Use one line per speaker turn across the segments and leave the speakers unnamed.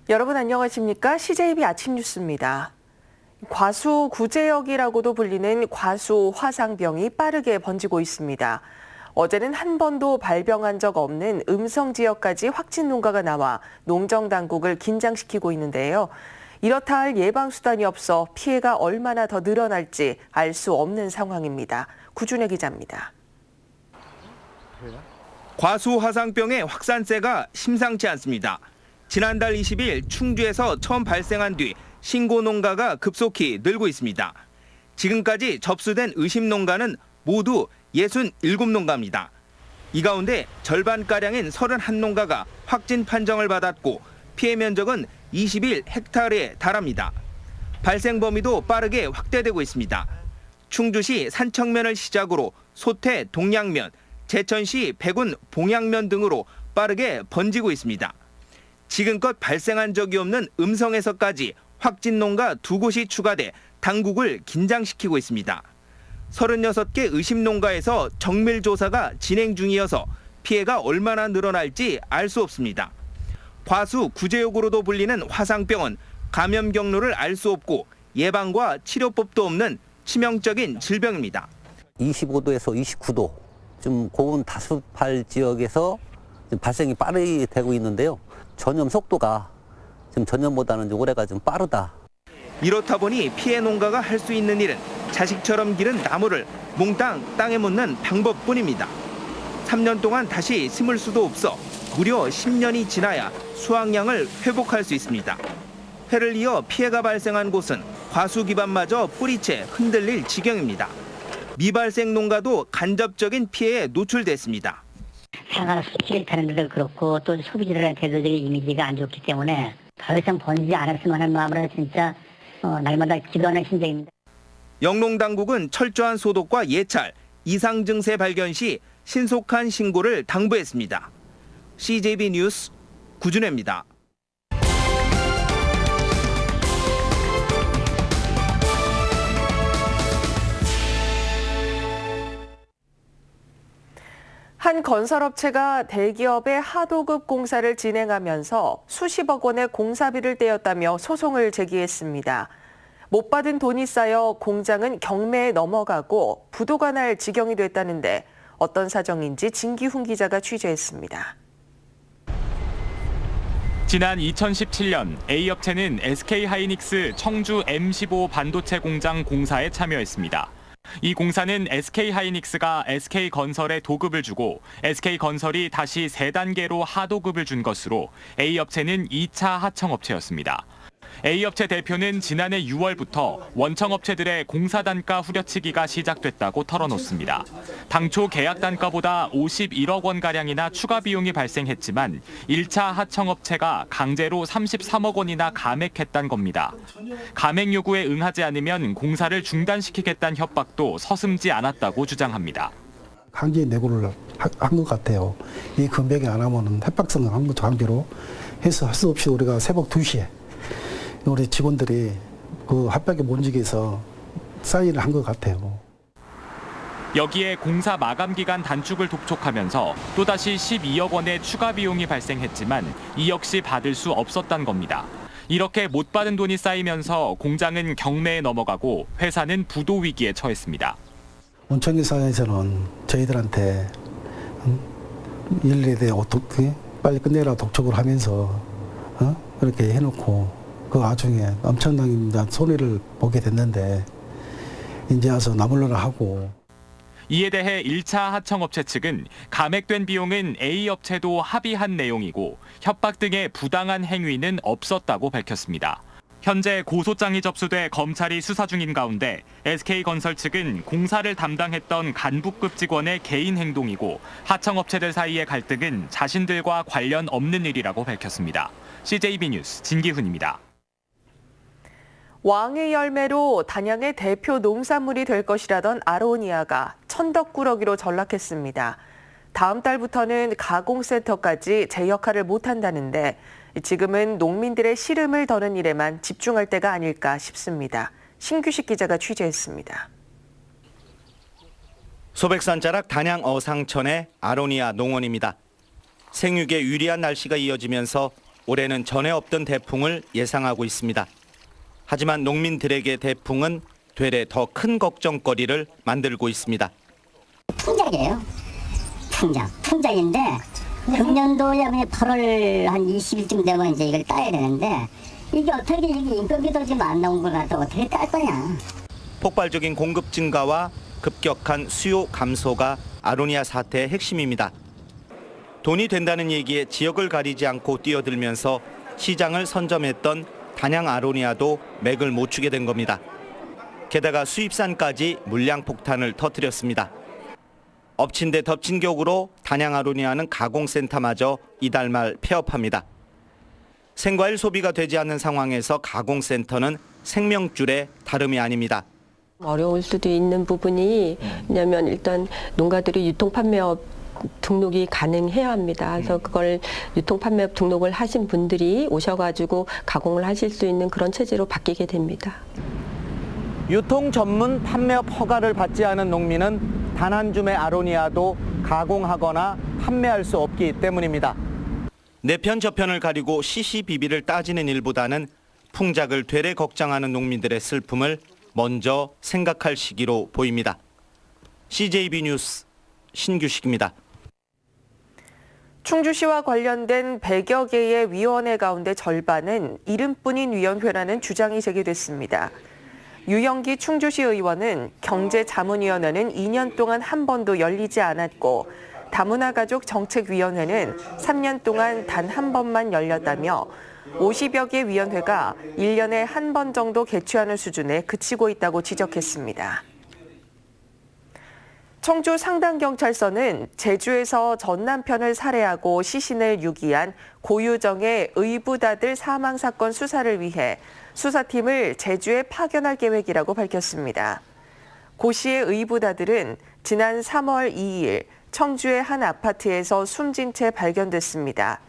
여러분 안녕하십니까? CJB 아침 뉴스입니다. 과수 구제역이라고도 불리는 과수 화상병이 빠르게 번지고 있습니다. 어제는 한 번도 발병한 적 없는 음성 지역까지 확진 농가가 나와 농정 당국을 긴장시키고 있는데요. 이렇다 할 예방 수단이 없어 피해가 얼마나 더 늘어날지 알 수 없는 상황입니다. 구준혜 기자입니다.
과수 화상병의 확산세가 심상치 않습니다. 지난달 20일 충주에서 처음 발생한 뒤 신고 농가가 급속히 늘고 있습니다. 지금까지 접수된 의심 농가는 모두 67농가입니다. 이 가운데 절반가량인 31농가가 확진 판정을 받았고 피해 면적은 21헥타르에 달합니다. 발생 범위도 빠르게 확대되고 있습니다. 충주시 산청면을 시작으로 소태 동양면, 제천시 백운 봉양면 등으로 빠르게 번지고 있습니다. 지금껏 발생한 적이 없는 음성에서까지 확진 농가 2곳이 추가돼 당국을 긴장시키고 있습니다. 36개 의심 농가에서 정밀 조사가 진행 중이어서 피해가 얼마나 늘어날지 알 수 없습니다. 과수 구제역으로도 불리는 화상병은 감염 경로를 알 수 없고 예방과 치료법도 없는 치명적인 질병입니다.
25도에서 29도, 좀 고온 다습할 지역에서 발생이 빠르게 되고 있는데요. 전염 속도가 지금 전염보다는 올해가 좀 빠르다.
이렇다 보니 피해 농가가 할 수 있는 일은 자식처럼 기른 나무를 몽땅 땅에 묻는 방법뿐입니다. 3년 동안 다시 심을 수도 없어 무려 10년이 지나야 수확량을 회복할 수 있습니다. 해를 이어 피해가 발생한 곳은 과수 기반마저 뿌리채 흔들릴 지경입니다. 미발생 농가도 간접적인 피해에 노출됐습니다.
상하로 수치를 타는 데도 그렇고 또 소비자들한테도 이미지가 안 좋기 때문에 더 이상 번지지 않았으면 하는 마음으로 진짜 날마다 기도하는 심정입니다.
영농당국은 철저한 소독과 예찰, 이상 증세 발견 시 신속한 신고를 당부했습니다. CJB 뉴스 구준혜입니다.
한 건설업체가 대기업의 하도급 공사를 진행하면서 수십억 원의 공사비를 떼었다며 소송을 제기했습니다. 못 받은 돈이 쌓여 공장은 경매에 넘어가고 부도가 날 지경이 됐다는데 어떤 사정인지 진기훈 기자가 취재했습니다.
지난 2017년 A업체는 SK하이닉스 청주 M15 반도체 공장 공사에 참여했습니다. 이 공사는 SK하이닉스가 SK건설에 도급을 주고 SK건설이 다시 3단계로 하도급을 준 것으로 A업체는 2차 하청업체였습니다. A업체 대표는 지난해 6월부터 원청업체들의 공사 단가 후려치기가 시작됐다고 털어놓습니다. 당초 계약 단가보다 51억 원가량이나 추가 비용이 발생했지만 1차 하청업체가 강제로 33억 원이나 감액했다는 겁니다. 감액 요구에 응하지 않으면 공사를 중단시키겠다는 협박도 서슴지 않았다고 주장합니다.
강제 내고를 한 것 같아요. 이 금액이 안 하면 협박성을 한 것도 강제로 해서 할 수 없이 우리가 새벽 2시에 우리 직원들이 그 합박에 못 이겨서 사인을 한 것 같아요.
여기에 공사 마감 기간 단축을 독촉하면서 또다시 12억 원의 추가 비용이 발생했지만 이 역시 받을 수 없었다는 겁니다. 이렇게 못 받은 돈이 쌓이면서 공장은 경매에 넘어가고 회사는 부도 위기에 처했습니다.
원청회사에서는 저희들한테 일에 대해 어떻게 빨리 끝내라 독촉을 하면서 그렇게 해놓고 그 와중에 엄청난 손해를 보게 됐는데 이제 와서 나물러라 하고.
이에 대해 1차 하청업체 측은 감액된 비용은 A업체도 합의한 내용이고 협박 등의 부당한 행위는 없었다고 밝혔습니다. 현재 고소장이 접수돼 검찰이 수사 중인 가운데 SK건설 측은 공사를 담당했던 간부급 직원의 개인 행동이고 하청업체들 사이의 갈등은 자신들과 관련 없는 일이라고 밝혔습니다. CJB 뉴스 진기훈입니다.
왕의 열매로 단양의 대표 농산물이 될 것이라던 아로니아가 천덕꾸러기로 전락했습니다. 다음 달부터는 가공센터까지 제 역할을 못한다는데 지금은 농민들의 시름을 더는 일에만 집중할 때가 아닐까 싶습니다. 신규식 기자가 취재했습니다.
소백산 자락 단양 어상천의 아로니아 농원입니다. 생육에 유리한 날씨가 이어지면서 올해는 전에 없던 대풍을 예상하고 있습니다. 하지만 농민들에게 대풍은 되레 더 큰 걱정거리를 만들고 있습니다.
풍작이에요. 풍작인데 금년도에 8월 한 20일쯤 되면 이제 이걸 따야 되는데 이게 어떻게 이게 인건비도 지금 안 나온 걸 갖다 어떻게 딸 거냐.
폭발적인 공급 증가와 급격한 수요 감소가 아로니아 사태의 핵심입니다. 돈이 된다는 얘기에 지역을 가리지 않고 뛰어들면서 시장을 선점했던 단양 아로니아도 맥을 못 추게 된 겁니다. 게다가 수입산까지 물량 폭탄을 터뜨렸습니다. 엎친 데 덮친 격으로 단양 아로니아는 가공센터마저 이달 말 폐업합니다. 생과일 소비가 되지 않는 상황에서 가공센터는 생명줄의 다름이 아닙니다.
어려울 수도 있는 부분이 왜냐하면 일단 농가들이 유통판매업 등록이 가능해야 합니다. 그래서 그걸 유통판매업 등록을 하신 분들이 오셔가지고 가공을 하실 수 있는 그런 체제로 바뀌게 됩니다.
유통 전문 판매업 허가를 받지 않은 농민은 단 한 줌의 아로니아도 가공하거나 판매할 수 없기 때문입니다.
내 편 저편을 가리고 시시비비를 따지는 일보다는 풍작을 되레 걱정하는 농민들의 슬픔을 먼저 생각할 시기로 보입니다. CJB 뉴스 신규식입니다.
충주시와 관련된 100여 개의 위원회 가운데 절반은 이름뿐인 위원회라는 주장이 제기됐습니다. 유영기 충주시 의원은 경제자문위원회는 2년 동안 한 번도 열리지 않았고 다문화가족정책위원회는 3년 동안 단 한 번만 열렸다며 50여 개 위원회가 1년에 한 번 정도 개최하는 수준에 그치고 있다고 지적했습니다. 청주 상당경찰서는 제주에서 전 남편을 살해하고 시신을 유기한 고유정의 의붓아들 사망 사건 수사를 위해 수사팀을 제주에 파견할 계획이라고 밝혔습니다. 고 씨의 의붓아들은 지난 3월 2일 청주의 한 아파트에서 숨진 채 발견됐습니다.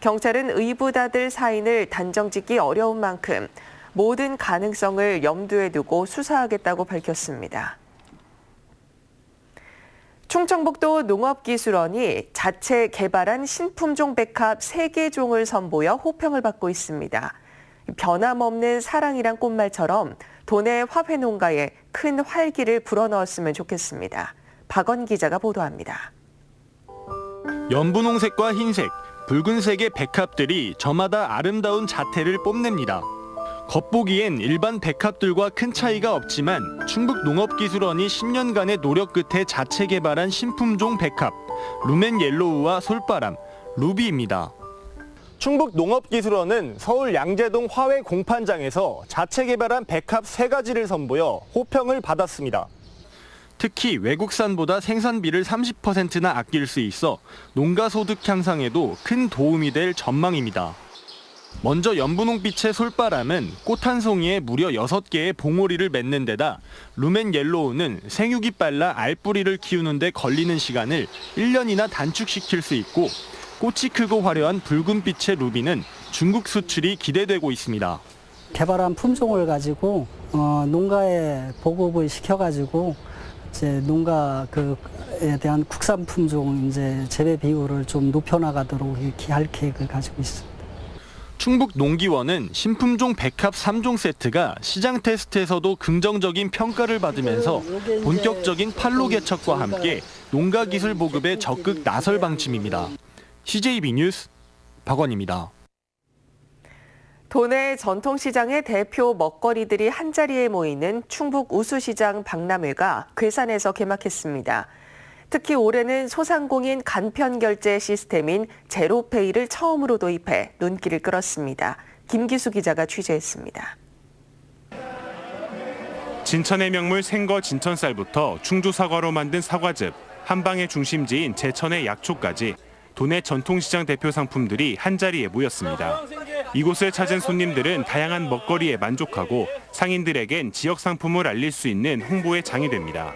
경찰은 의붓아들 사인을 단정짓기 어려운 만큼 모든 가능성을 염두에 두고 수사하겠다고 밝혔습니다. 충청북도 농업기술원이 자체 개발한 신품종 백합 3개 종을 선보여 호평을 받고 있습니다. 변함없는 사랑이란 꽃말처럼 도내 화훼 농가에 큰 활기를 불어넣었으면 좋겠습니다. 박원 기자가 보도합니다.
연분홍색과 흰색, 붉은색의 백합들이 저마다 아름다운 자태를 뽐냅니다. 겉보기엔 일반 백합들과 큰 차이가 없지만 충북농업기술원이 10년간의 노력 끝에 자체 개발한 신품종 백합, 루멘옐로우와 솔바람, 루비입니다. 충북농업기술원은 서울 양재동 화훼 공판장에서 자체 개발한 백합 3가지를 선보여 호평을 받았습니다. 특히 외국산보다 생산비를 30%나 아낄 수 있어 농가 소득 향상에도 큰 도움이 될 전망입니다. 먼저 연분홍빛의 솔바람은 꽃 한 송이에 무려 6개의 봉오리를 맺는 데다 루멘옐로우는 생육이 빨라 알뿌리를 키우는 데 걸리는 시간을 1년이나 단축시킬 수 있고 꽃이 크고 화려한 붉은빛의 루비는 중국 수출이 기대되고 있습니다.
개발한 품종을 가지고 농가에 보급을 시켜가지고 이제 농가에 대한 국산 품종 이제 재배 비율을 좀 높여나가도록 이렇게 할 계획을 가지고 있습니다.
충북농기원은 신품종 백합 3종 세트가 시장 테스트에서도 긍정적인 평가를 받으면서 본격적인 판로 개척과 함께 농가 기술 보급에 적극 나설 방침입니다. CJB 뉴스 박원입니다.
도내 전통시장의 대표 먹거리들이 한자리에 모이는 충북 우수시장 박람회가 괴산에서 개막했습니다. 특히 올해는 소상공인 간편결제 시스템인 제로페이를 처음으로 도입해 눈길을 끌었습니다. 김기수 기자가 취재했습니다.
진천의 명물 생거 진천쌀부터 충주 사과로 만든 사과즙, 한방의 중심지인 제천의 약초까지 도내 전통시장 대표 상품들이 한자리에 모였습니다. 이곳을 찾은 손님들은 다양한 먹거리에 만족하고 상인들에겐 지역 상품을 알릴 수 있는 홍보의 장이 됩니다.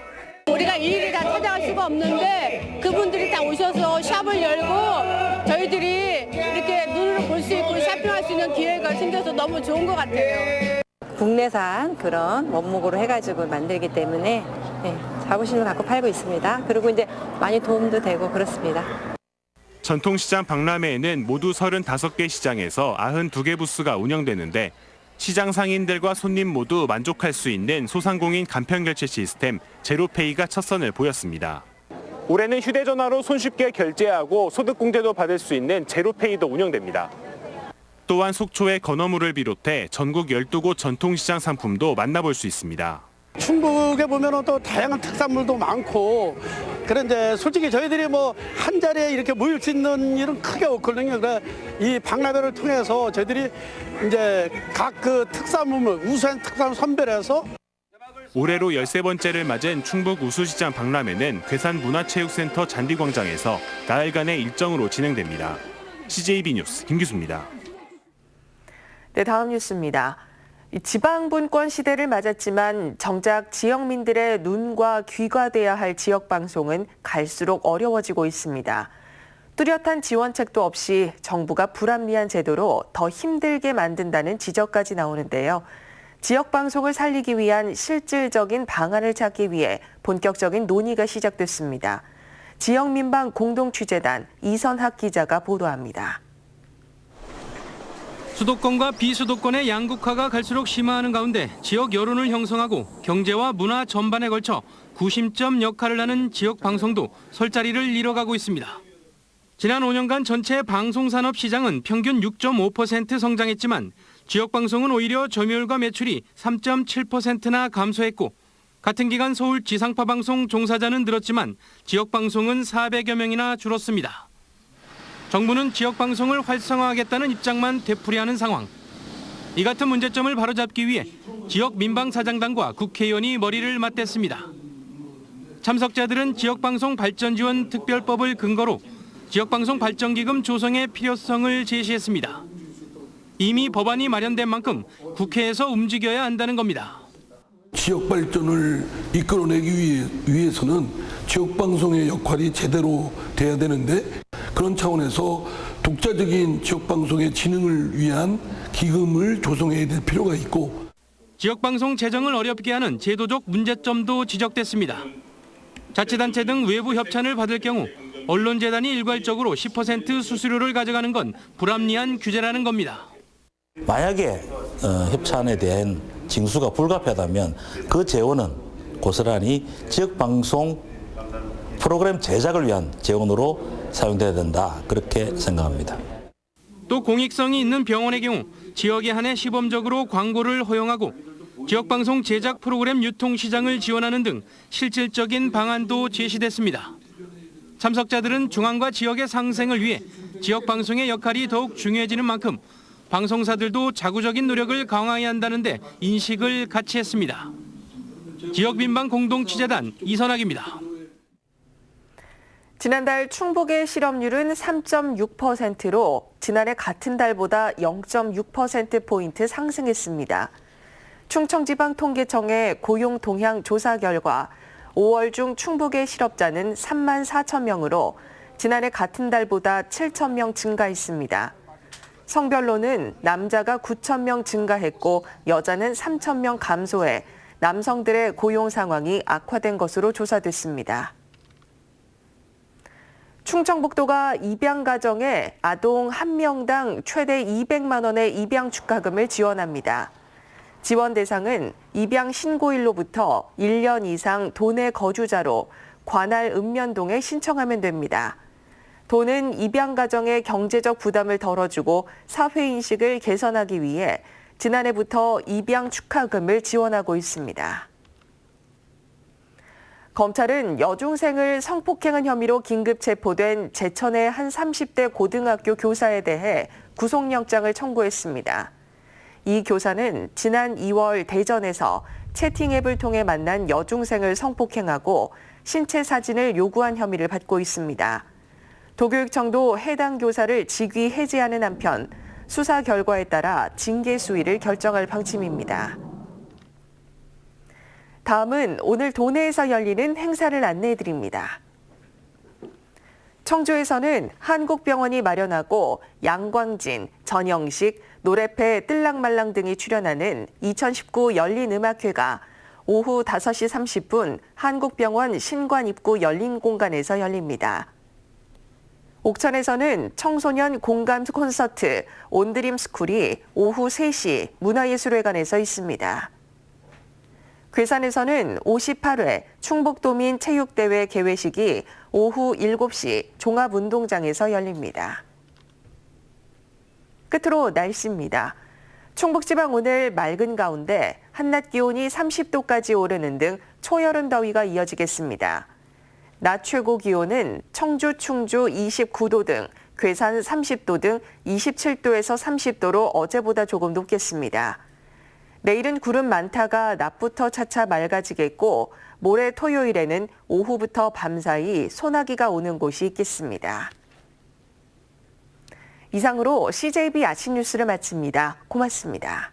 우리가 일일이 다 찾아갈 수가 없는데 그분들이 다 오셔서 샵을 열고 저희들이 이렇게 눈으로 볼 수 있고 쇼핑할 수 있는 기회가 생겨서 너무 좋은 것 같아요.
국내산 그런 원목으로 해가지고 만들기 때문에 자부심을 갖고 팔고 있습니다. 그리고 이제 많이 도움도 되고 그렇습니다.
전통시장 박람회에는 모두 35개 시장에서 92개 부스가 운영되는데 시장 상인들과 손님 모두 만족할 수 있는 소상공인 간편결제 시스템 제로페이가 첫 선을 보였습니다. 올해는 휴대전화로 손쉽게 결제하고 소득공제도 받을 수 있는 제로페이도 운영됩니다. 또한 속초의 건어물을 비롯해 전국 12곳 전통시장 상품도 만나볼 수 있습니다.
충북에 보면 또 다양한 특산물도 많고 그런데 솔직히 저희들이 뭐 한 자리에 이렇게 모일 수 있는 일은 크게 없거든요. 그래 이 박람회를 통해서 저희들이 이제 각 그 특산물 우수한 특산물 선별해서
올해로 13번째를 맞은 충북 우수시장 박람회는 괴산문화체육센터 잔디광장에서 나흘간의 일정으로 진행됩니다. CJB 뉴스 김기수입니다.
네, 다음 뉴스입니다. 지방분권 시대를 맞았지만 정작 지역민들의 눈과 귀가 돼야 할 지역방송은 갈수록 어려워지고 있습니다. 뚜렷한 지원책도 없이 정부가 불합리한 제도로 더 힘들게 만든다는 지적까지 나오는데요. 지역방송을 살리기 위한 실질적인 방안을 찾기 위해 본격적인 논의가 시작됐습니다. 지역민방 공동취재단 이선학 기자가 보도합니다.
수도권과 비수도권의 양극화가 갈수록 심화하는 가운데 지역 여론을 형성하고 경제와 문화 전반에 걸쳐 구심점 역할을 하는 지역 방송도 설 자리를 잃어가고 있습니다. 지난 5년간 전체 방송산업 시장은 평균 6.5% 성장했지만 지역 방송은 오히려 점유율과 매출이 3.7%나 감소했고 같은 기간 서울 지상파 방송 종사자는 늘었지만 지역 방송은 400여 명이나 줄었습니다. 정부는 지역 방송을 활성화하겠다는 입장만 되풀이하는 상황. 이 같은 문제점을 바로잡기 위해 지역 민방사장단과 국회의원이 머리를 맞댔습니다. 참석자들은 지역방송 발전지원 특별법을 근거로 지역방송 발전기금 조성의 필요성을 제시했습니다. 이미 법안이 마련된 만큼 국회에서 움직여야 한다는 겁니다.
지역 발전을 이끌어내기 위해서는 지역 방송의 역할이 제대로 돼야 되는데 그런 차원에서 독자적인 지역 방송의 진흥을 위한 기금을 조성해야 될 필요가 있고
지역방송 재정을 어렵게 하는 제도적 문제점도 지적됐습니다. 자치단체 등 외부 협찬을 받을 경우 언론재단이 일괄적으로 10% 수수료를 가져가는 건 불합리한 규제라는 겁니다.
만약에 협찬에 대한 징수가 불가피하다면 그 재원은 고스란히 지역방송 프로그램 제작을 위한 재원으로 사용돼야 된다. 그렇게 생각합니다.
또 공익성이 있는 병원의 경우 지역에 한해 시범적으로 광고를 허용하고 지역방송 제작 프로그램 유통 시장을 지원하는 등 실질적인 방안도 제시됐습니다. 참석자들은 중앙과 지역의 상생을 위해 지역방송의 역할이 더욱 중요해지는 만큼 방송사들도 자구적인 노력을 강화해야 한다는데 인식을 같이 했습니다. 지역민방 공동취재단 이선학입니다.
지난달 충북의 실업률은 3.6%로 지난해 같은 달보다 0.6%포인트 상승했습니다. 충청지방통계청의 고용 동향 조사 결과 5월 중 충북의 실업자는 3만 4천 명으로 지난해 같은 달보다 7천 명 증가했습니다. 성별로는 남자가 9천 명 증가했고 여자는 3천 명 감소해 남성들의 고용 상황이 악화된 것으로 조사됐습니다. 충청북도가 입양 가정에 아동 1명당 최대 200만 원의 입양 축하금을 지원합니다. 지원 대상은 입양 신고일로부터 1년 이상 도내 거주자로 관할 읍면동에 신청하면 됩니다. 도는 입양 가정의 경제적 부담을 덜어주고 사회인식을 개선하기 위해 지난해부터 입양 축하금을 지원하고 있습니다. 검찰은 여중생을 성폭행한 혐의로 긴급 체포된 제천의 한 30대 고등학교 교사에 대해 구속영장을 청구했습니다. 이 교사는 지난 2월 대전에서 채팅앱을 통해 만난 여중생을 성폭행하고 신체 사진을 요구한 혐의를 받고 있습니다. 도교육청도 해당 교사를 직위 해제하는 한편 수사 결과에 따라 징계 수위를 결정할 방침입니다. 다음은 오늘 도내에서 열리는 행사를 안내해드립니다. 청주에서는 한국병원이 마련하고 양광진, 전영식, 노래패, 뜰랑말랑 등이 출연하는 2019 열린음악회가 오후 5시 30분 한국병원 신관 입구 열린 공간에서 열립니다. 옥천에서는 청소년 공감 콘서트 온드림 스쿨이 오후 3시 문화예술회관에서 있습니다. 괴산에서는 58회 충북도민 체육대회 개회식이 오후 7시 종합운동장에서 열립니다. 끝으로 날씨입니다. 충북지방 오늘 맑은 가운데 한낮 기온이 30도까지 오르는 등 초여름 더위가 이어지겠습니다. 낮 최고 기온은 청주, 충주 29도 등, 괴산 30도 등 27도에서 30도로 어제보다 조금 높겠습니다. 내일은 구름 많다가 낮부터 차차 맑아지겠고 모레 토요일에는 오후부터 밤사이 소나기가 오는 곳이 있겠습니다. 이상으로 CJB 아침 뉴스를 마칩니다. 고맙습니다.